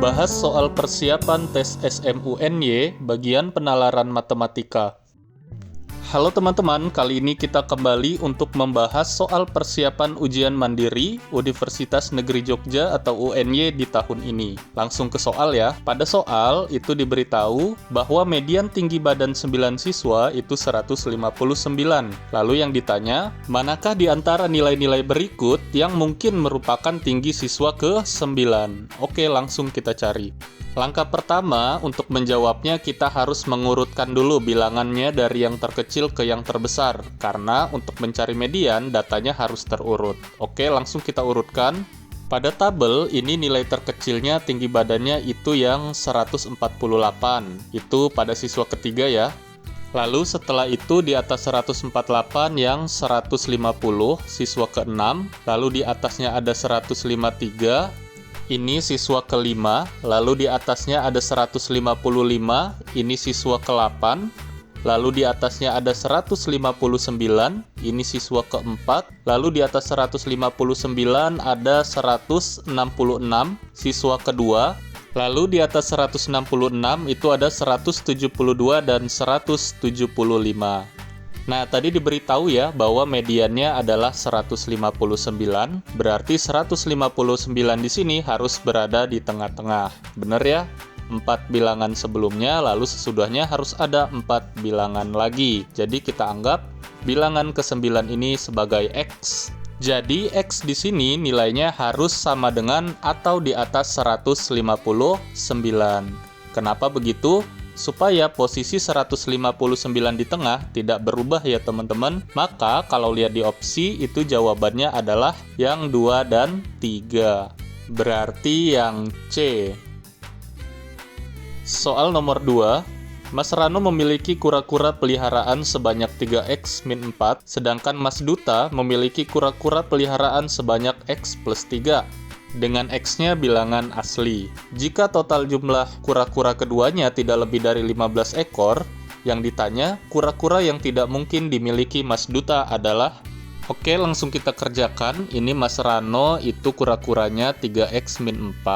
Bahas soal persiapan tes SMUNY bagian penalaran matematika. Halo teman-teman, kali ini kita kembali untuk membahas soal persiapan ujian mandiri Universitas Negeri Jogja atau UNY di tahun ini. Langsung ke soal ya. Pada soal itu diberitahu bahwa median tinggi badan 9 siswa itu 159. Lalu yang ditanya, manakah di antara nilai-nilai berikut yang mungkin merupakan tinggi siswa ke-9? Oke, langsung kita cari. Langkah pertama, untuk menjawabnya kita harus mengurutkan dulu bilangannya dari yang terkecil ke yang terbesar, karena untuk mencari median, datanya harus terurut. Oke, langsung kita urutkan. Pada tabel, ini nilai terkecilnya tinggi badannya itu yang 148. Itu pada siswa ketiga ya. Lalu setelah itu di atas 148 yang 150, siswa ke-6. Lalu di atasnya ada 153. Ini siswa ke-5, lalu di atasnya ada 155, ini siswa ke-8, lalu di atasnya ada 159, ini siswa ke-4, lalu di atas 159 ada 166, siswa kedua, lalu di atas 166 itu ada 172 dan 175. Nah, tadi diberitahu ya bahwa mediannya adalah 159, berarti 159 di sini harus berada di tengah-tengah. Benar ya? 4 bilangan sebelumnya, lalu sesudahnya harus ada 4 bilangan lagi. Jadi kita anggap bilangan ke-9 ini sebagai X. Jadi X di sini nilainya harus sama dengan atau di atas 159. Kenapa begitu? Supaya posisi 159 di tengah tidak berubah ya teman-teman, maka kalau lihat di opsi itu jawabannya adalah yang 2 dan 3. Berarti yang C. Soal nomor 2. Mas Rano memiliki kura-kura peliharaan sebanyak 3x-4, sedangkan Mas Duta memiliki kura-kura peliharaan sebanyak x plus 3. Dengan X-nya bilangan asli. Jika total jumlah kura-kura keduanya tidak lebih dari 15 ekor, yang ditanya kura-kura yang tidak mungkin dimiliki Mas Duta adalah. Oke, langsung kita kerjakan. Ini Mas Rano itu kura-kuranya 3x-4.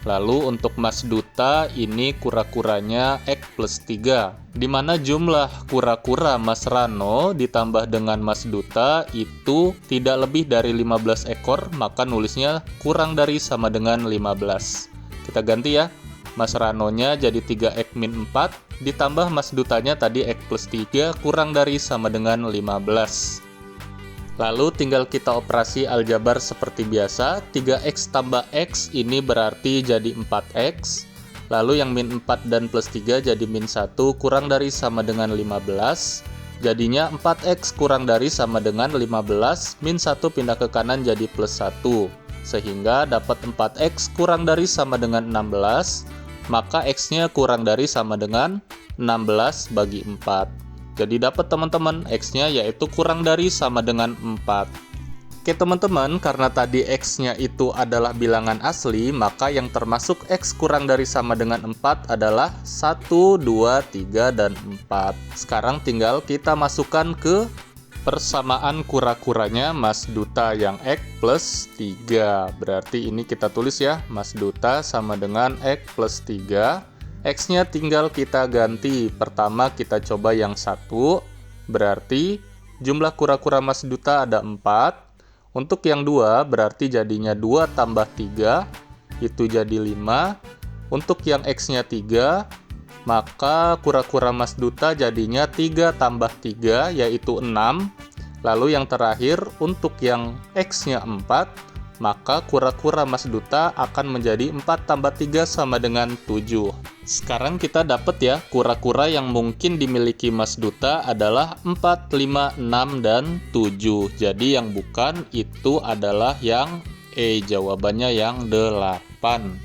Lalu untuk Mas Duta ini kura-kuranya X plus 3. Di mana jumlah kura-kura Mas Rano ditambah dengan Mas Duta itu tidak lebih dari 15 ekor, maka nulisnya kurang dari sama dengan 15. Kita ganti ya. Mas Ranonya jadi 3x-4 ditambah Mas Dutanya tadi X plus 3 kurang dari sama dengan 15. Lalu tinggal kita operasi aljabar seperti biasa. 3x tambah x ini berarti jadi 4x. Lalu yang min 4 dan plus 3 jadi min 1 kurang dari sama dengan 15. Jadinya 4x kurang dari sama dengan 15. Min 1 pindah ke kanan jadi plus 1. Sehingga dapat 4x kurang dari sama dengan 16. Maka x-nya kurang dari sama dengan 16 bagi 4. Jadi dapat teman-teman X-nya yaitu kurang dari sama dengan 4. Oke teman-teman, karena tadi X-nya itu adalah bilangan asli, maka yang termasuk X kurang dari sama dengan 4 adalah 1, 2, 3, dan 4. Sekarang tinggal kita masukkan ke persamaan kura-kuranya Mas Duta yang X plus 3. Berarti ini kita tulis ya, Mas Duta sama dengan X plus 3. X-nya tinggal kita ganti. Pertama kita coba yang 1, berarti jumlah kura-kura Mas Duta ada 4. Untuk yang 2 berarti jadinya 2 tambah 3, itu jadi 5. Untuk yang X-nya 3, maka kura-kura Mas Duta jadinya 3 tambah 3, yaitu 6. Lalu yang terakhir, untuk yang X-nya 4, maka kura-kura Mas Duta akan menjadi 4 tambah 3 sama dengan 7. Sekarang kita dapat ya, kura-kura yang mungkin dimiliki Mas Duta adalah 4, 5, 6, dan 7. Jadi yang bukan itu adalah yang E, jawabannya yang 8.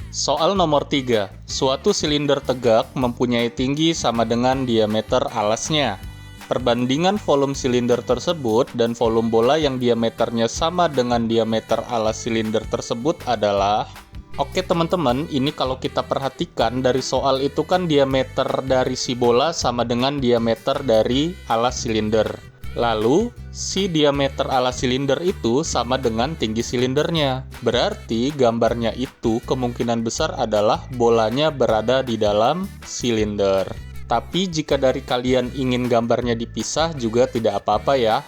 Soal nomor 3. Suatu silinder tegak mempunyai tinggi sama dengan diameter alasnya. Perbandingan volume silinder tersebut dan volume bola yang diameternya sama dengan diameter alas silinder tersebut adalah. Oke teman-teman, ini kalau kita perhatikan dari soal itu kan diameter dari si bola sama dengan diameter dari alas silinder. Lalu, si diameter ala silinder itu sama dengan tinggi silindernya. Berarti gambarnya itu kemungkinan besar adalah bolanya berada di dalam silinder. Tapi jika dari kalian ingin gambarnya dipisah juga tidak apa-apa ya.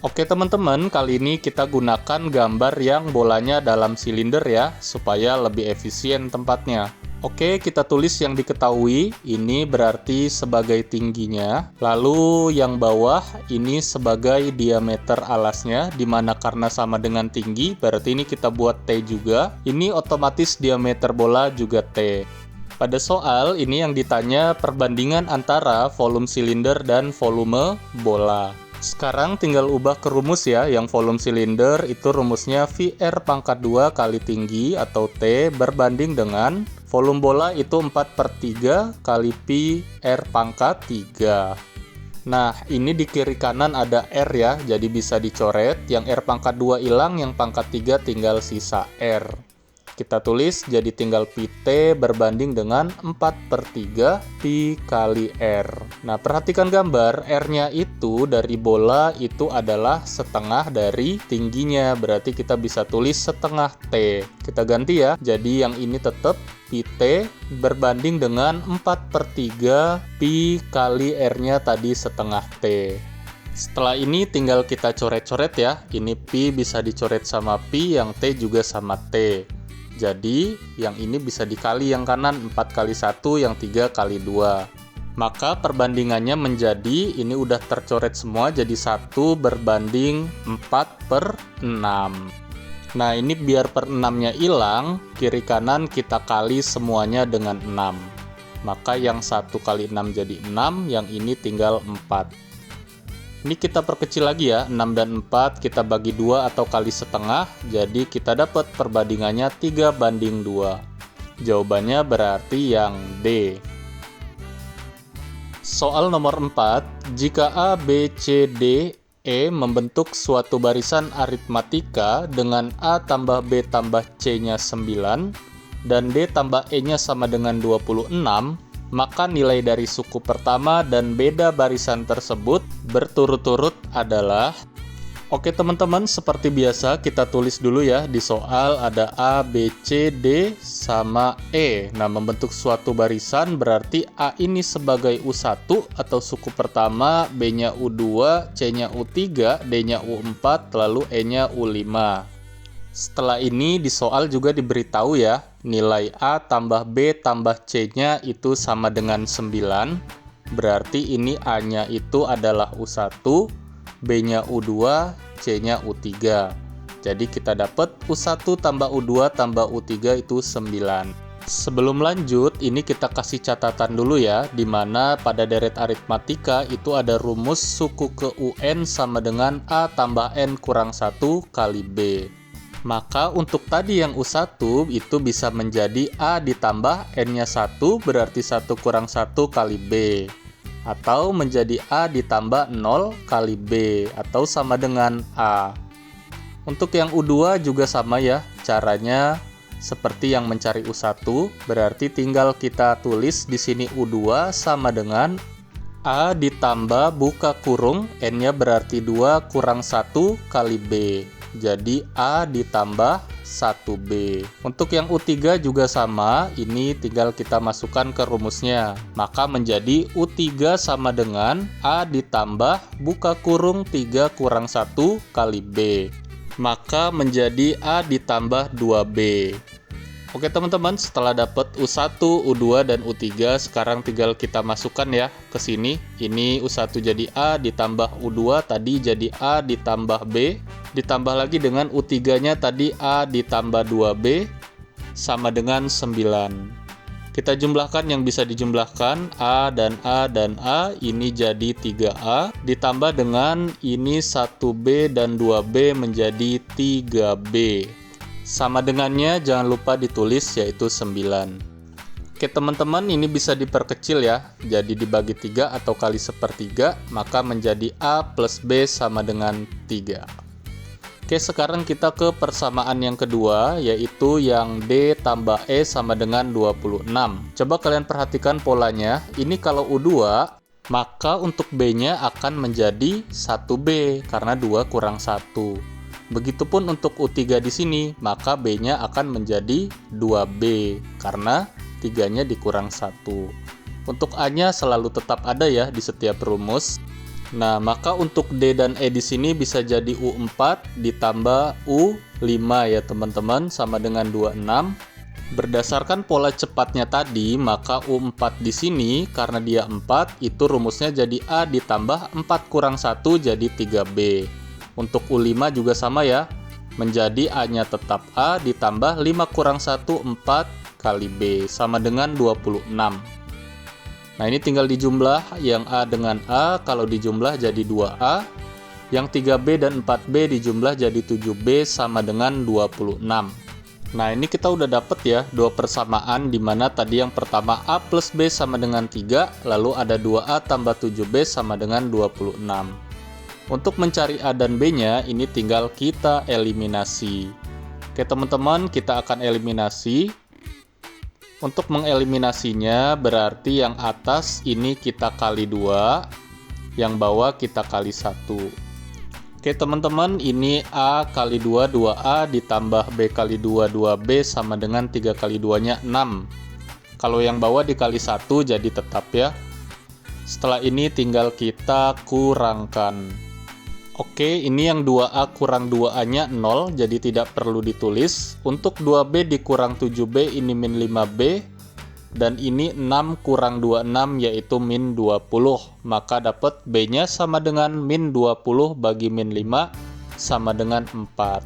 Oke teman-teman, kali ini kita gunakan gambar yang bolanya dalam silinder ya, supaya lebih efisien tempatnya. Oke, kita tulis yang diketahui, ini berarti sebagai tingginya. Lalu yang bawah, ini sebagai diameter alasnya, dimana karena sama dengan tinggi, berarti ini kita buat T juga. Ini otomatis diameter bola juga T. Pada soal, ini yang ditanya perbandingan antara volume silinder dan volume bola. Sekarang tinggal ubah ke rumus ya, yang volume silinder itu rumusnya VR pangkat 2 kali tinggi atau T berbanding dengan volume bola itu 4/3 kali Pi R pangkat 3. Nah, ini di kiri kanan ada R ya, jadi bisa dicoret. Yang R pangkat 2 hilang, yang pangkat 3 tinggal sisa R. Kita tulis jadi tinggal Pi T berbanding dengan 4/3 Pi kali R. Nah, perhatikan gambar, R-nya itu dari bola itu adalah setengah dari tingginya. Berarti kita bisa tulis setengah T. Kita ganti ya, jadi yang ini tetap Pi T berbanding dengan 4/3 Pi kali R-nya tadi setengah T. Setelah ini tinggal kita coret-coret ya. Ini Pi bisa dicoret sama Pi, yang T juga sama T. Jadi, yang ini bisa dikali yang kanan 4 kali 1, yang 3 kali 2. Maka perbandingannya menjadi, ini udah tercoret semua, jadi 1 berbanding 4/6. Nah, ini biar per 6-nya hilang, kiri kanan kita kali semuanya dengan 6. Maka yang 1 kali 6 jadi 6, yang ini tinggal 4. Ini kita perkecil lagi ya, 6 dan 4 kita bagi 2 atau kali setengah, jadi kita dapat perbandingannya 3/2. Jawabannya berarti yang D. Soal nomor 4, jika A, B, C, D, E membentuk suatu barisan aritmatika dengan A tambah B tambah C-nya 9 dan D tambah E-nya sama dengan 26, maka nilai dari suku pertama dan beda barisan tersebut berturut-turut adalah. Oke teman-teman, seperti biasa kita tulis dulu ya. Di soal ada A, B, C, D, sama E. Nah, membentuk suatu barisan berarti A ini sebagai U1 atau suku pertama, B-nya U2, C-nya U3, D-nya U4, lalu E-nya U5. Setelah ini di soal juga diberitahu ya, nilai A tambah B tambah C-nya itu sama dengan 9. Berarti ini A-nya itu adalah U1, B-nya U2, C-nya U3. Jadi kita dapat U1 tambah U2 tambah U3 itu 9. Sebelum lanjut, ini kita kasih catatan dulu ya, di mana pada deret aritmatika itu ada rumus suku ke UN sama dengan A tambah N kurang 1 kali B. Maka untuk tadi yang U1 itu bisa menjadi A ditambah N-nya 1 berarti 1 kurang 1 kali B. Atau menjadi A ditambah 0 kali B atau sama dengan A. Untuk yang U2 juga sama ya, caranya seperti yang mencari U1, berarti tinggal kita tulis di sini U2 sama dengan A ditambah buka kurung N-nya berarti 2 kurang 1 kali B. Jadi A ditambah 1B. Untuk yang U3 juga sama, ini tinggal kita masukkan ke rumusnya. Maka menjadi U3 sama dengan A ditambah buka kurung 3 kurang 1 kali B. Maka menjadi A ditambah 2B. Oke teman-teman, setelah dapat U1, U2, dan U3, sekarang tinggal kita masukkan ya ke sini. Ini U1 jadi A ditambah U2 tadi jadi A ditambah B. Ditambah lagi dengan U3-nya tadi A ditambah 2B sama dengan 9. Kita jumlahkan yang bisa dijumlahkan, A dan A dan A, ini jadi 3A. Ditambah dengan ini 1B dan 2B menjadi 3B. Sama dengannya jangan lupa ditulis yaitu 9. Oke teman-teman, ini bisa diperkecil ya. Jadi dibagi 3 atau kali sepertiga, maka menjadi A plus B sama dengan 3. Oke, sekarang kita ke persamaan yang kedua, yaitu yang D tambah E sama dengan 26. Coba kalian perhatikan polanya. Ini kalau U2, Maka untuk B-nya akan menjadi 1B karena 2 kurang 1. Begitupun untuk U3 di sini, maka B-nya akan menjadi 2B karena 3-nya dikurang 1. Untuk A-nya selalu tetap ada ya di setiap rumus. Nah, maka untuk D dan E di sini bisa jadi U4 ditambah U5 ya teman-teman, sama dengan 26. Berdasarkan pola cepatnya tadi, maka U4 di sini karena dia 4, itu rumusnya jadi A ditambah 4 kurang 1 jadi 3B. Untuk U5 juga sama ya, menjadi A-nya tetap A ditambah 5 kurang 1, 4 kali B, sama dengan 26. Nah, ini tinggal dijumlah, yang A dengan A kalau dijumlah jadi 2A, yang 3B dan 4B dijumlah jadi 7B sama dengan 26. Nah, ini kita udah dapet ya dua persamaan, di mana tadi yang pertama A plus B sama dengan 3, lalu ada 2A tambah 7B sama dengan 26. Untuk mencari A dan B-nya, ini tinggal kita eliminasi. Oke teman-teman, kita akan eliminasi. Untuk mengeliminasinya, berarti yang atas ini kita kali 2, yang bawah kita kali 1. Oke teman-teman, ini A kali 2, 2A ditambah B kali 2, 2B sama dengan 3 kali 2-nya 6. Kalau yang bawah dikali 1 jadi tetap ya. Setelah ini tinggal kita kurangkan. Oke, ini yang 2A kurang 2A-nya 0, jadi tidak perlu ditulis. Untuk 2B dikurang 7B ini min 5B. Dan ini 6 kurang 26 yaitu min 20. Maka dapat B-nya sama dengan min 20 bagi min 5 sama dengan 4.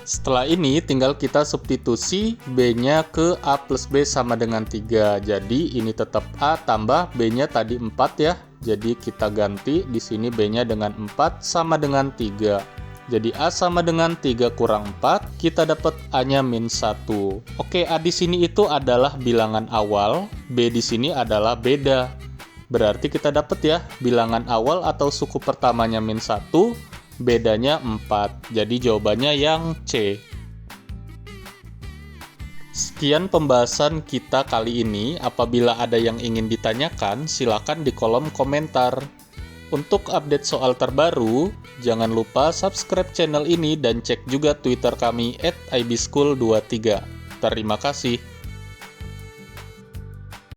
Setelah ini tinggal kita substitusi B-nya ke A plus B sama dengan 3. Jadi ini tetap A tambah B-nya tadi 4 ya. Jadi kita ganti di sini B-nya dengan 4 sama dengan 3. Jadi A sama dengan 3 kurang 4, kita dapat A-nya min 1. Oke, A di sini itu adalah bilangan awal, B di sini adalah beda. Berarti kita dapat ya, bilangan awal atau suku pertamanya min 1, bedanya 4. Jadi jawabannya yang C. Sekian pembahasan kita kali ini. Apabila ada yang ingin ditanyakan, silakan di kolom komentar. Untuk update soal terbaru, jangan lupa subscribe channel ini dan cek juga Twitter kami @ibschool23. Terima kasih.